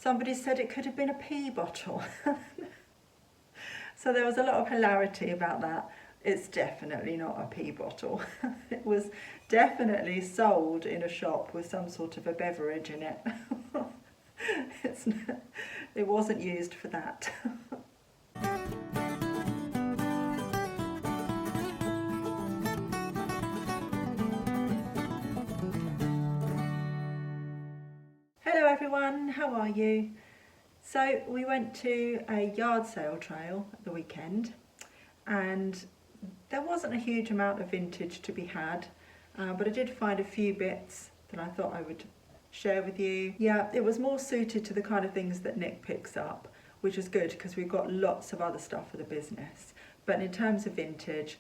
Somebody said it could have been a pee bottle. So there was a lot of hilarity about that. It's definitely not a pee bottle. It was definitely sold in a shop with some sort of a beverage in it. It wasn't used for that. Hello everyone, how are you? So we went to a yard sale trail at the weekend and there wasn't a huge amount of vintage to be had, but I did find a few bits that I thought I would share with you. Yeah, it was more suited to the kind of things that Nick picks up, which is good because we've got lots of other stuff for the business. But in terms of vintage,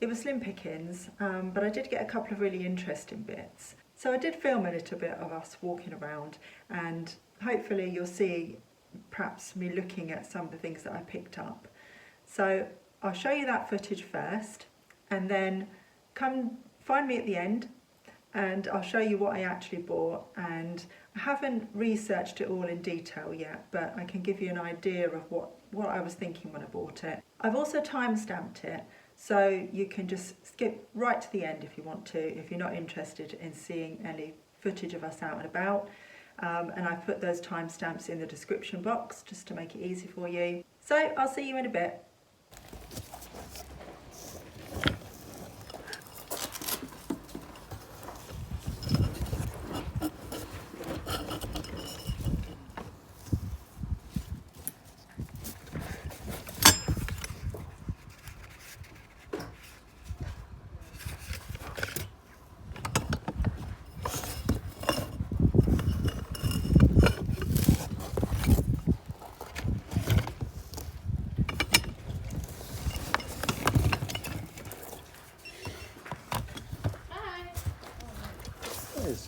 it was slim pickings, but I did get a couple of really interesting bits. So I did film a little bit of us walking around, and hopefully you'll see perhaps me looking at some of the things that I picked up. So I'll show you that footage first, and then come find me at the end and I'll show you what I actually bought. And I haven't researched it all in detail yet, but I can give you an idea of what I was thinking when I bought it. I've also time-stamped it, so you can just skip right to the end if you want to, if you're not interested in seeing any footage of us out and about. And I've put those timestamps in the description box just to make it easy for you. So I'll see you in a bit.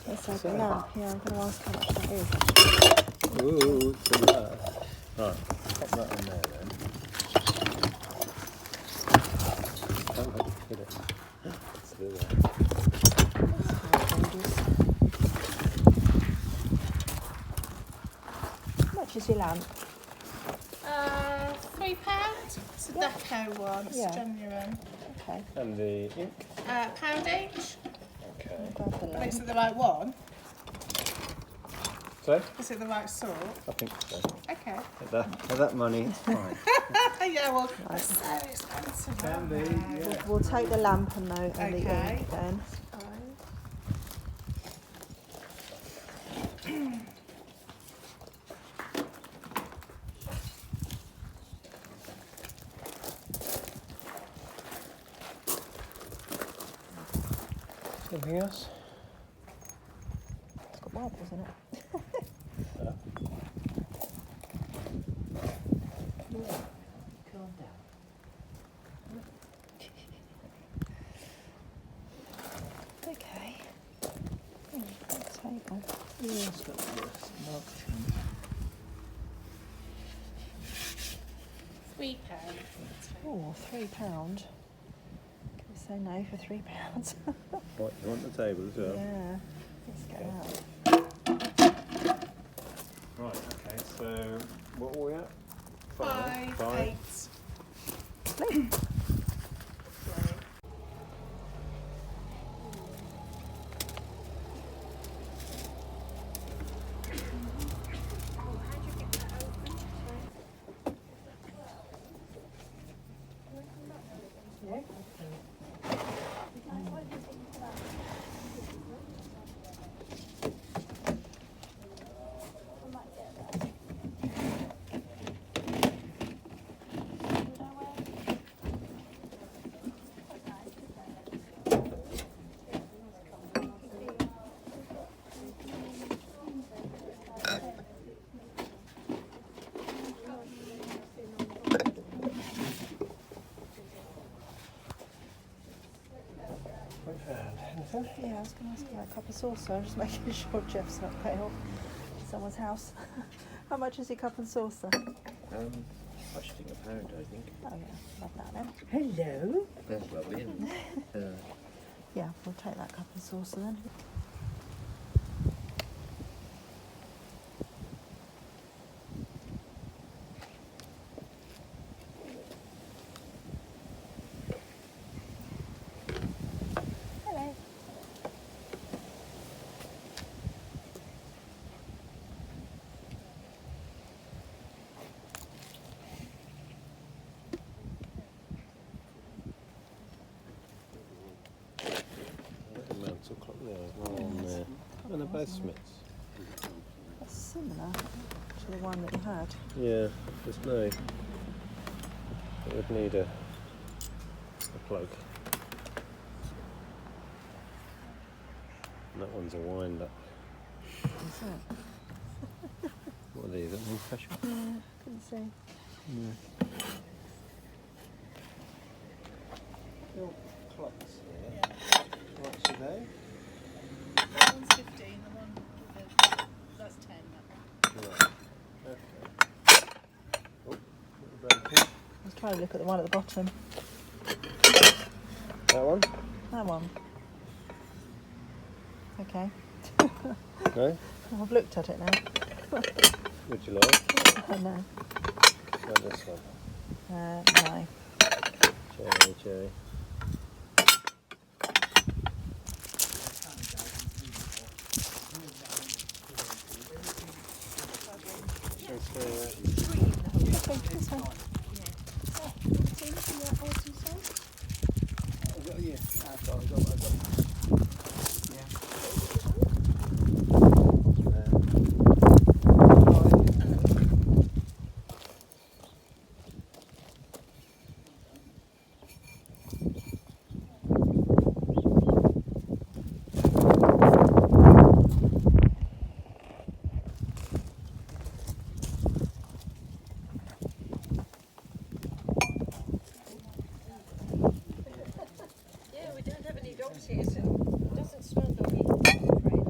Let's open that. Yeah, I'm going to ask how much that is. Ooh, it's a lot. Right, pop that in there then. Don't let it hit it. Let's do that. How much is your lamp? £3. It's a deco one, it's genuine. Okay. And the ink? £1 each. Okay. But is it the right one? So? Is it the right sort? I think so. Okay. At that money, it's fine. Yeah, well, it's so expensive. Can be, yeah. We'll take the lamp and the ink then. Anything else? It's got marbles in it. Calm down. Okay. Table. Yeah, it's got this marked £3. Oh, £3. Can we say no for £3? What, you want the table as well? Yeah. Let's get out. Right, okay, so what were we at? £5, £8. Yeah, I was going to ask about a cup of saucer. I'm just making sure Jeff's not pale. Someone's house. How much is your cup and saucer? I should think £1, I think. Oh yeah, love that then. Hello. That's lovely, isn't it? Yeah, we'll take that cup and saucer then. And they're both wasn't it? Smiths. That's similar to the one that you had. Yeah, there's no. It would need a plug. And that one's a wind up. Is it? What are these? Are they pressure? Yeah, couldn't see. Yeah. Little clocks here. Yeah. What's today? That one's 15, the one with the, that's 10, that one. Right. Okay. Oh, little broken. Let's try to look at the one at the bottom. That one? That one. Okay. No? I've looked at it now. Would you like? No. No, this one. No. Cherry. This one. Yeah, we don't have any dogs here, so it doesn't smell doggy, I'm afraid.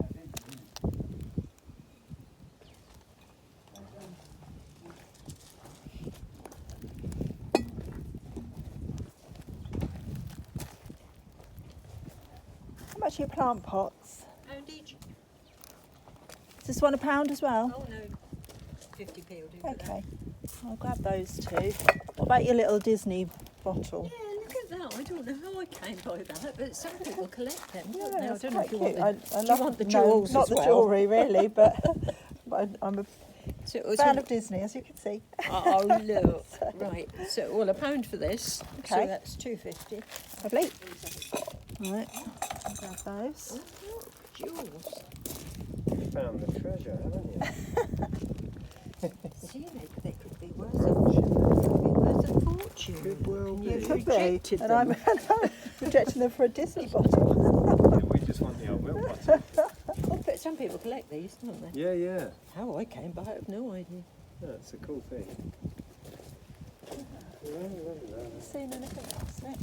How much are your plant pots? Pound each? Is this one £1 as well? Oh no, 50p will do for that. Okay. I'll grab those two. What about your little Disney bottle? Yeah, look at that. I don't know how I came by that, but some people collect them, don't they? I that's don't know if quite you want cute. the, I do you love want the no, jewels not as the well? jewellery really, but I'm a So it was fan of Disney, as you can see. Oh, look. Right, so, well, £1 for this, so Okay. that's $2.50. Lovely. Right, I'll grab those. Oh, look, jewels. You found the treasure, haven't you? See, they could be worth a fortune. Could well And be. you've Could be. rejected And them. I'm rejecting them for a Disney bottle. We just want the old milk bottle. Oh, but some people collect these, don't they? Yeah, yeah. How I came by, I have no idea. That's a cool thing. Seen anything else? No?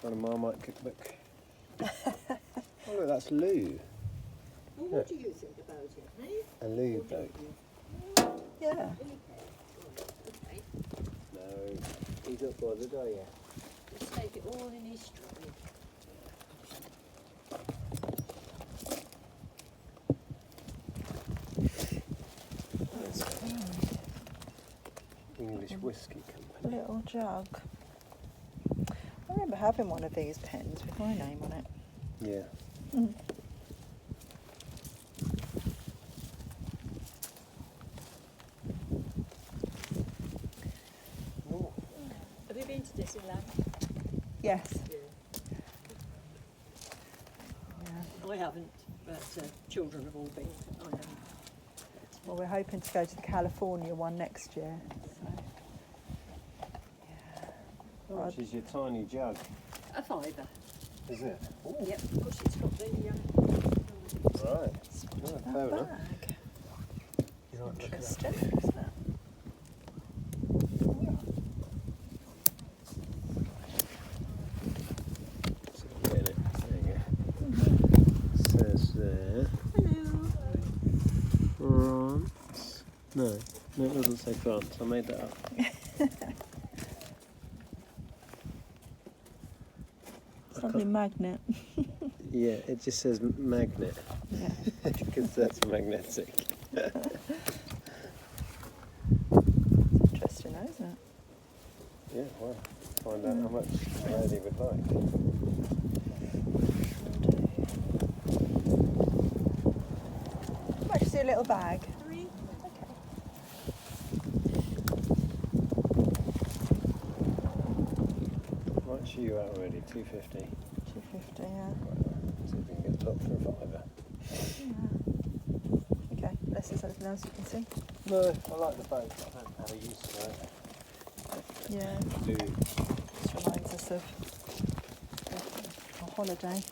Got a Marmite cookbook. Oh look, that's Lou. Well, what do you think about it, eh? A Lou boat. Yeah. Okay, No, he's not bothered, are you? let's take it all in his stride. English whiskey company. Little jug. I remember having one of these pens with my name on it. Yeah. Mm. Oh, Have you been to Disneyland? Yes. Yeah. Yeah. I haven't, but children have all been. I haven't. Well, we're hoping to go to the California one next year. So. how much is your tiny jug? A fiver. Is it? Ooh, Yep, of course it's got the... right. No, That fair enough. bag. You're not looking at Interesting, isn't it? So I'm getting it. There you go. Says there. Hello. France. No, it doesn't say France. I made that up. Lovely magnet. Yeah, it just says magnet Yeah. because that's magnetic. Interesting, though, isn't it? Yeah, well, find out how much a lady would like. How much is your little bag? 3. Okay. How much are you at already? 250. 250, yeah. See if we can get the lot for a fiver. Yeah. Okay, unless there's anything else you can see. No, I like the boat. I don't have a use for it. Yeah, Do just reminds us of a holiday.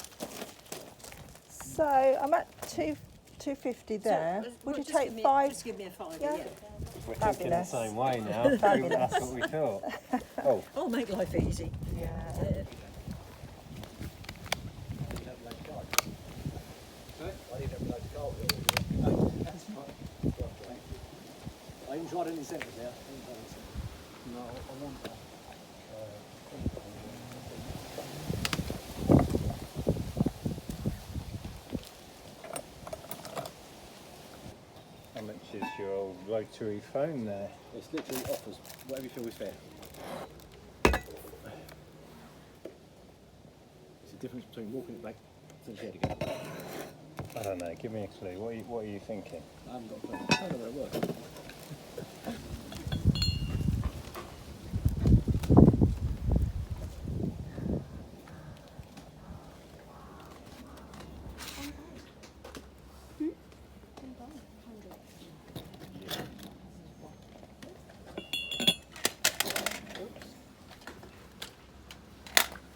So I'm at 250 there. Would you take 5? Just give me a fiver, Yeah. yeah. we're thinking the Fabulous. same way now. Fabulous. That's what we thought. Oh, I'll make life easy. Yeah. I even tried an incentive there. No, I want that. how much is your old rotary phone there? It's literally offers whatever you feel is fair. It's the difference between walking it back to the shed again. I don't know. Give me a clue. What are you thinking? I haven't got a clue. I don't know where it works.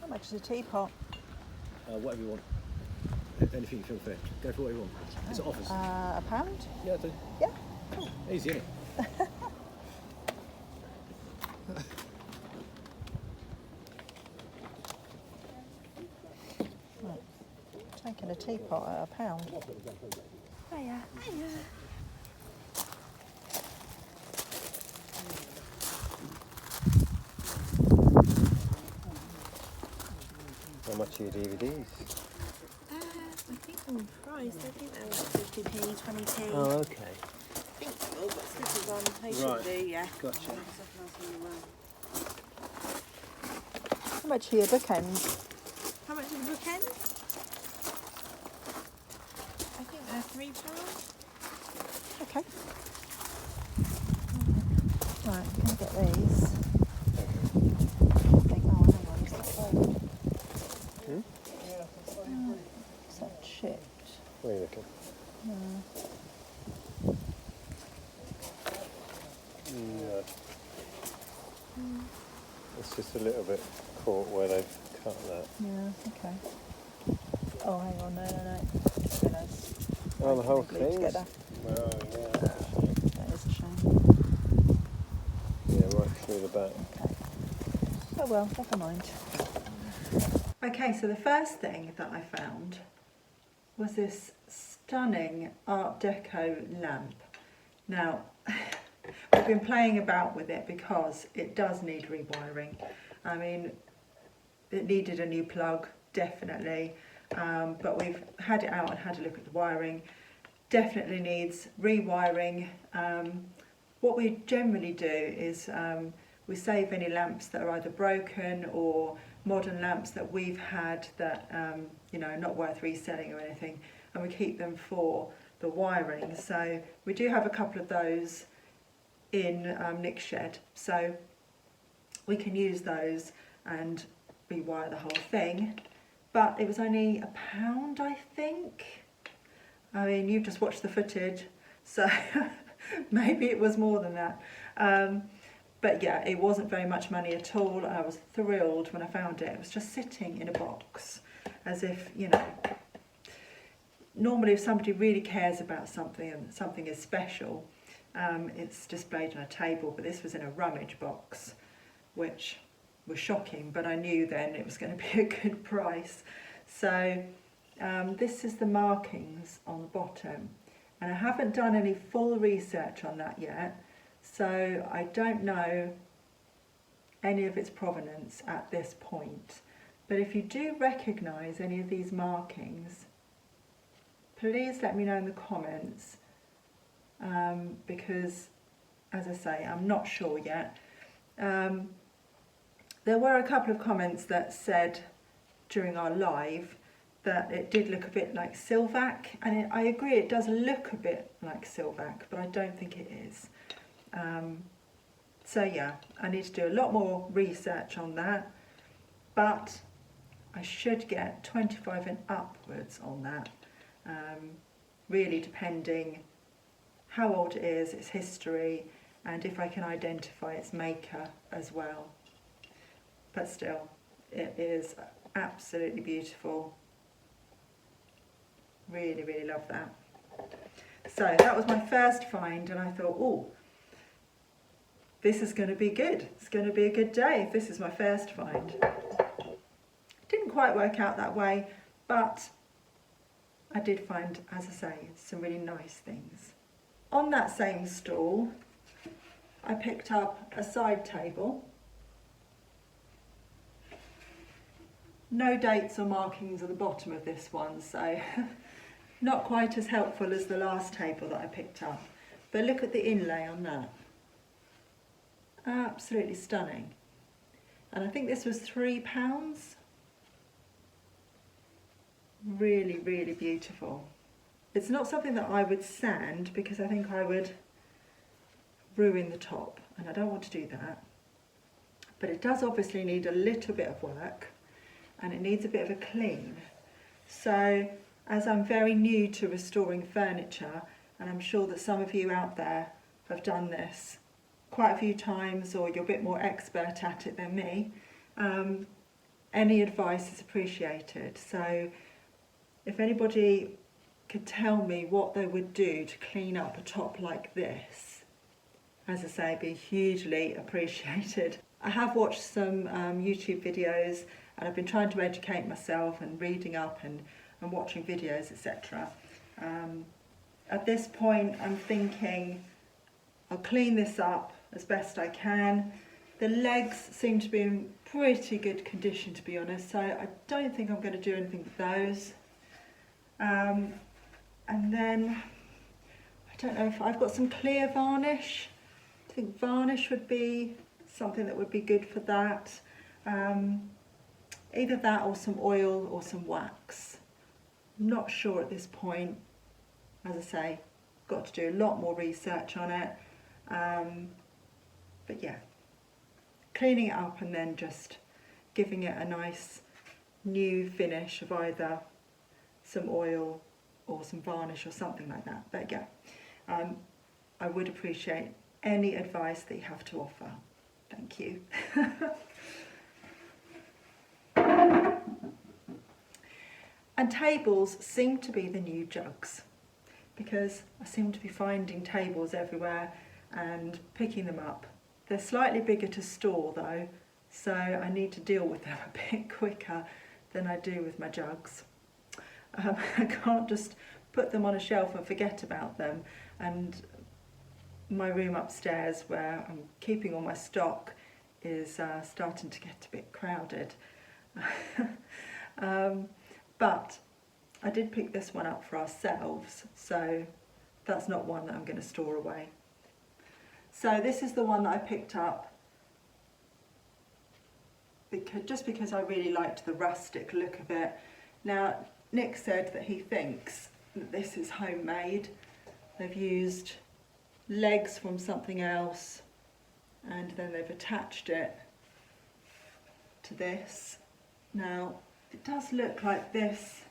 How much is a teapot? Whatever you want. Anything you feel fair. Go for what you want. It's offers. A pound? Yeah, I do. Yeah. Easy, isn't it? Right. Taking a teapot at a pound. Hiya. Hiya. How much are your DVDs? I think on price, I think they're like 50p, 20p. Oh, okay. I think so, but stickers on, they Right. should do, yeah. Gotcha. How much are your bookends? How much is the bookend? I think they're £3. Okay. Right, I'm going to get these. Think, oh, hang on, is that folded? Is that chipped? Where are you looking? No. No. It's just a little bit caught where they've cut that. Yeah, okay. Oh, hang on, no. Didn't realise. Oh, the whole Glued thing? together. Oh, yeah. That is a shame. Yeah, right through the back. Okay. Oh well, never mind. Okay, so the first thing that I found was this stunning Art Deco lamp. Now, we've been playing about with it because it does need rewiring. I mean, it needed a new plug, definitely, but we've had it out and had a look at the wiring. Definitely needs rewiring. What we generally do is we save any lamps that are either broken or modern lamps that we've had that you know, not worth reselling or anything, and we keep them for the wiring. So we do have a couple of those in Nick's shed, so we can use those and rewire the whole thing. But it was only £1, I think. I mean, you've just watched the footage, so maybe it was more than that. But yeah, it wasn't very much money at all. I was thrilled when I found it. It was just sitting in a box, as if, you know, normally if somebody really cares about something and something is special, it's displayed on a table, but this was in a rummage box, which was shocking, but I knew then it was going to be a good price. So this is the markings on the bottom, and I haven't done any full research on that yet, so I don't know any of its provenance at this point. But if you do recognise any of these markings, please let me know in the comments, because, as I say, I'm not sure yet. There were a couple of comments that said during our live that it did look a bit like Silvac, and I agree, it does look a bit like Silvac, but I don't think it is. So yeah, I need to do a lot more research on that, but I should get 25 and upwards on that, really depending how old it is, its history, and if I can identify its maker as well. But still, it is absolutely beautiful. Really, really love that. So that was my first find, and I thought, oh, this is going to be good. It's going to be a good day if this is my first find. Didn't quite work out that way, but I did find, as I say, some really nice things. On that same stall, I picked up a side table. No dates or markings at the bottom of this one, so not quite as helpful as the last table that I picked up. But look at the inlay on that. Absolutely stunning. And I think this was £3. Really, really beautiful. It's not something that I would sand because I think I would ruin the top, and I don't want to do that. But it does obviously need a little bit of work, and it needs a bit of a clean. So as I'm very new to restoring furniture, and I'm sure that some of you out there have done this quite a few times, or you're a bit more expert at it than me, any advice is appreciated. So if anybody could tell me what they would do to clean up a top like this, as I say, be hugely appreciated. I have watched some YouTube videos, and I've been trying to educate myself and reading up and watching videos, etc. At this point, I'm thinking I'll clean this up as best I can. The legs seem to be in pretty good condition, to be honest, so I don't think I'm going to do anything with those. And then, I don't know if I've got some clear varnish. I think varnish would be something that would be good for that. Either that or some oil or some wax. I'm not sure at this point. As I say, got to do a lot more research on it. But yeah, cleaning it up and then just giving it a nice new finish of either some oil or some varnish or something like that. But yeah, I would appreciate any advice that you have to offer. Thank you. And tables seem to be the new jugs, because I seem to be finding tables everywhere and picking them up. They're slightly bigger to store though, so I need to deal with them a bit quicker than I do with my jugs. I can't just put them on a shelf and forget about them, and my room upstairs where I'm keeping all my stock is starting to get a bit crowded. But I did pick this one up for ourselves, so that's not one that I'm going to store away. So this is the one that I picked up just because I really liked the rustic look of it. Now, Nick said that he thinks that this is homemade. They've used legs from something else and then they've attached it to this. Now, it does look like this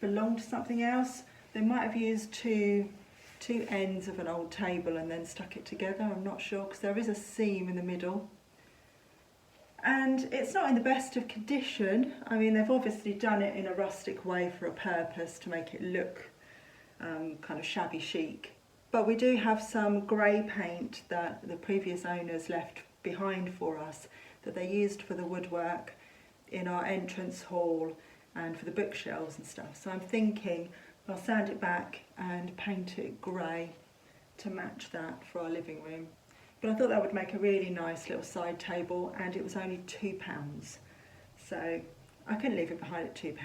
belonged to something else. They might have used two ends of an old table and then stuck it together, I'm not sure, because there is a seam in the middle. And it's not in the best of condition. I mean, they've obviously done it in a rustic way for a purpose to make it look kind of shabby chic. But we do have some grey paint that the previous owners left behind for us that they used for the woodwork in our entrance hall and for the bookshelves and stuff. So I'm thinking I'll sand it back and paint it grey to match that for our living room. But I thought that would make a really nice little side table, and it was only £2. So I couldn't leave it behind at £2.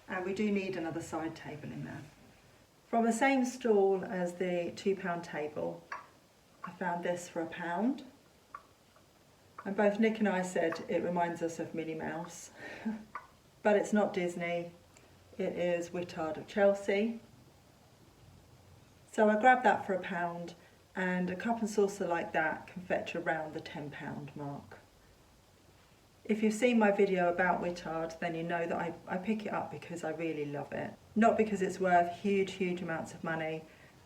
And we do need another side table in there. From the same stall as the £2 table, I found this for £1. And both Nick and I said it reminds us of Minnie Mouse. But it's not Disney, it is Whittard of Chelsea. So I grabbed that for £1, and a cup and saucer like that can fetch around the £10 mark. If you've seen my video about Wittard, then you know that I pick it up because I really love it. Not because it's worth huge amounts of money,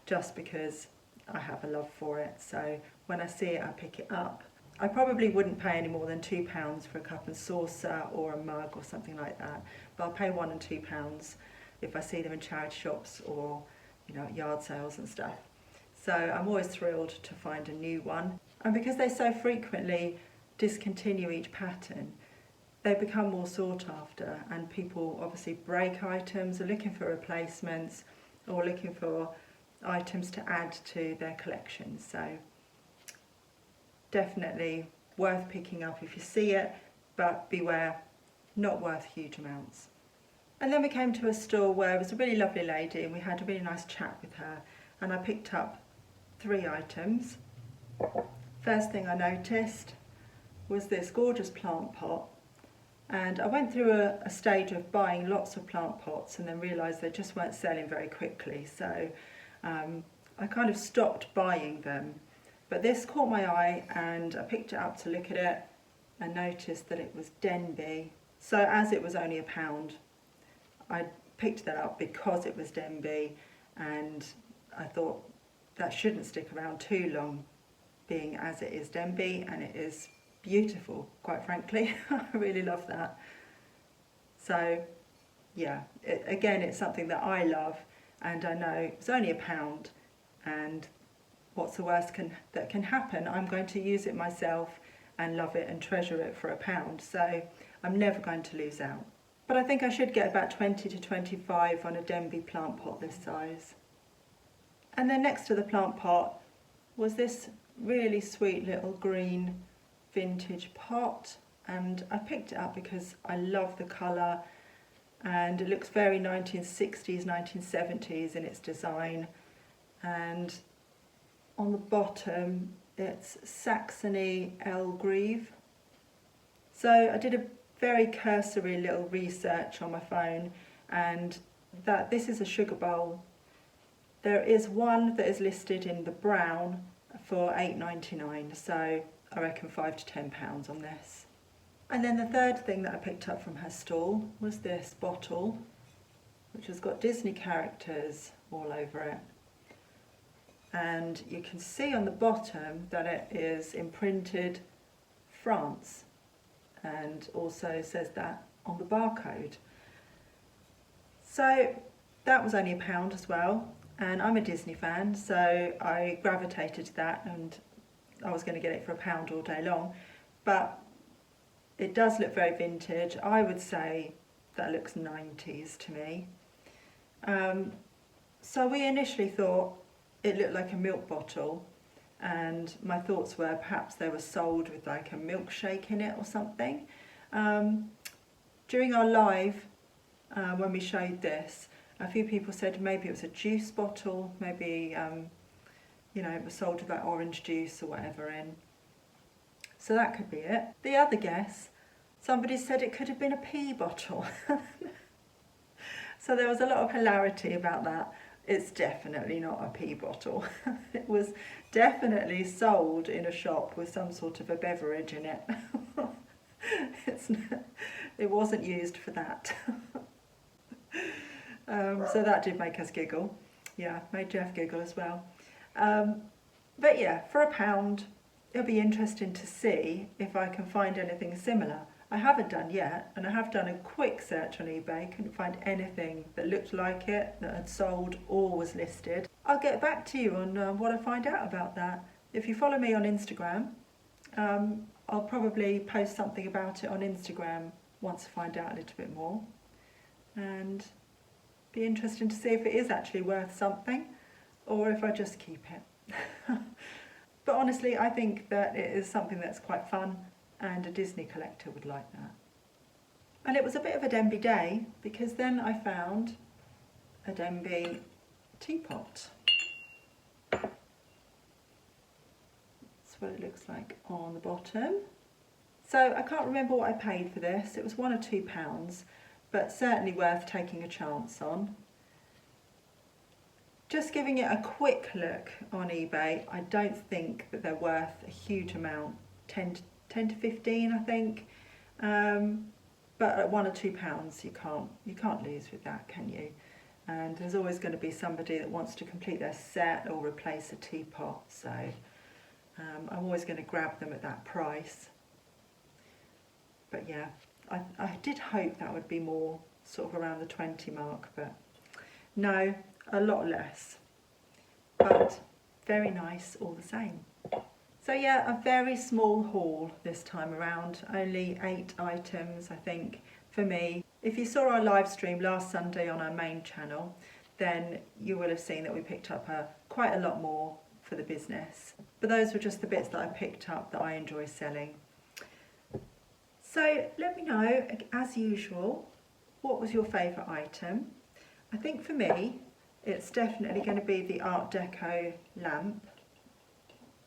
just because I have a love for it. So when I see it, I pick it up. I probably wouldn't pay any more than £2 for a cup and saucer or a mug or something like that, but I'll pay £1 and £2 if I see them in charity shops or, you know, at yard sales and stuff. So I'm always thrilled to find a new one. And because they so frequently discontinue each pattern, they become more sought after, and people obviously break items, are looking for replacements or looking for items to add to their collection. So definitely worth picking up if you see it, but beware, not worth huge amounts. And then we came to a store where it was a really lovely lady and we had a really nice chat with her, and I picked up 3 items. First thing I noticed was this gorgeous plant pot, and I went through a stage of buying lots of plant pots and then realised they just weren't selling very quickly, so I kind of stopped buying them. But this caught my eye and I picked it up to look at it and noticed that it was Denby. So as it was only £1, I picked that up because it was Denby, and I thought that shouldn't stick around too long, being as it is Denby, and it is beautiful, quite frankly. I really love that. So yeah, again, it's something that I love, and I know it's only £1, and what's the worst that can happen? I'm going to use it myself and love it and treasure it for £1, so I'm never going to lose out. But I think I should get about 20 to 25 on a Denby plant pot this size. And then next to the plant pot was this really sweet little green vintage pot, and I picked it up because I love the colour and it looks very 1960s, 1970s in its design. And on the bottom it's Saxony Elgreve. So I did a very cursory little research on my phone, and that this is a sugar bowl. There is one that is listed in the brown for £8.99, so I reckon £5 to £10 on this. And then the third thing that I picked up from her stall was this bottle, which has got Disney characters all over it. And you can see on the bottom that it is imprinted France, and also says that on the barcode. So that was only £1 as well, and I'm a Disney fan, so I gravitated to that, and I was going to get it for £1 all day long. But it does look very vintage. I would say that looks 90s to me. So we initially thought it looked like a milk bottle, and my thoughts were perhaps they were sold with like a milkshake in it or something. During our live, when we showed this, a few people said maybe it was a juice bottle, maybe you know, it was sold with like orange juice or whatever in. So that could be it. The other guess, somebody said it could have been a pea bottle. So there was a lot of hilarity about that. It's definitely not a pea bottle. It was definitely sold in a shop with some sort of a beverage in it. It wasn't used for that. So that did make us giggle. Yeah, made Jeff giggle as well. But yeah, for £1, it'll be interesting to see if I can find anything similar. I haven't done yet, and I have done a quick search on eBay, couldn't find anything that looked like it, that had sold or was listed. I'll get back to you on what I find out about that. If you follow me on Instagram, I'll probably post something about it on Instagram once I find out a little bit more. And be interesting to see if it is actually worth something, or if I just keep it. But honestly, I think that it is something that's quite fun, and a Disney collector would like that. And it was a bit of a Denby day, because then I found a Denby teapot. That's what it looks like on the bottom. So I can't remember what I paid for this. It was £1 or £2, but certainly worth taking a chance on. Just giving it a quick look on eBay, I don't think that they're worth a huge amount, 10 to 15 I think. But at £1 or £2 you can't lose with that, can you? And there's always going to be somebody that wants to complete their set or replace a teapot, so I'm always going to grab them at that price. But yeah, I did hope that would be more sort of around the 20 mark, but no, a lot less. But very nice all the same. So yeah, a very small haul this time around, only 8 items I think for me. If you saw our live stream last Sunday on our main channel, then you will have seen that we picked up quite a lot more for the business. But those were just the bits that I picked up that I enjoy selling. So let me know, as usual, what was your favourite item? I think for me, it's definitely going to be the Art Deco lamp.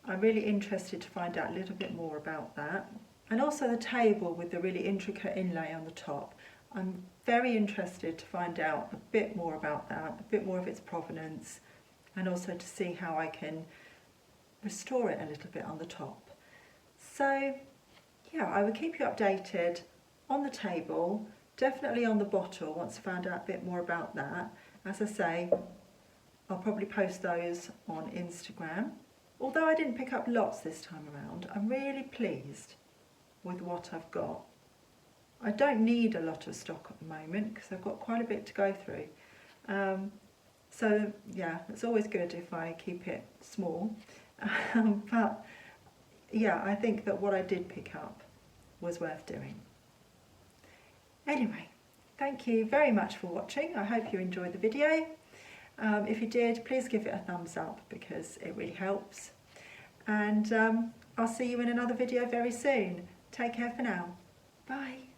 I'm really interested to find out a little bit more about that. And also the table with the really intricate inlay on the top. I'm very interested to find out a bit more about that, a bit more of its provenance, and also to see how I can restore it a little bit on the top. So yeah, I will keep you updated on the table, definitely on the bottle once I found out a bit more about that. As I say, I'll probably post those on Instagram. Although I didn't pick up lots this time around, I'm really pleased with what I've got. I don't need a lot of stock at the moment because I've got quite a bit to go through. So yeah, it's always good if I keep it small. But yeah, I think that what I did pick up was worth doing. Anyway, thank you very much for watching. I hope you enjoyed the video. If you did, please give it a thumbs up because it really helps. And I'll see you in another video very soon. Take care for now. Bye.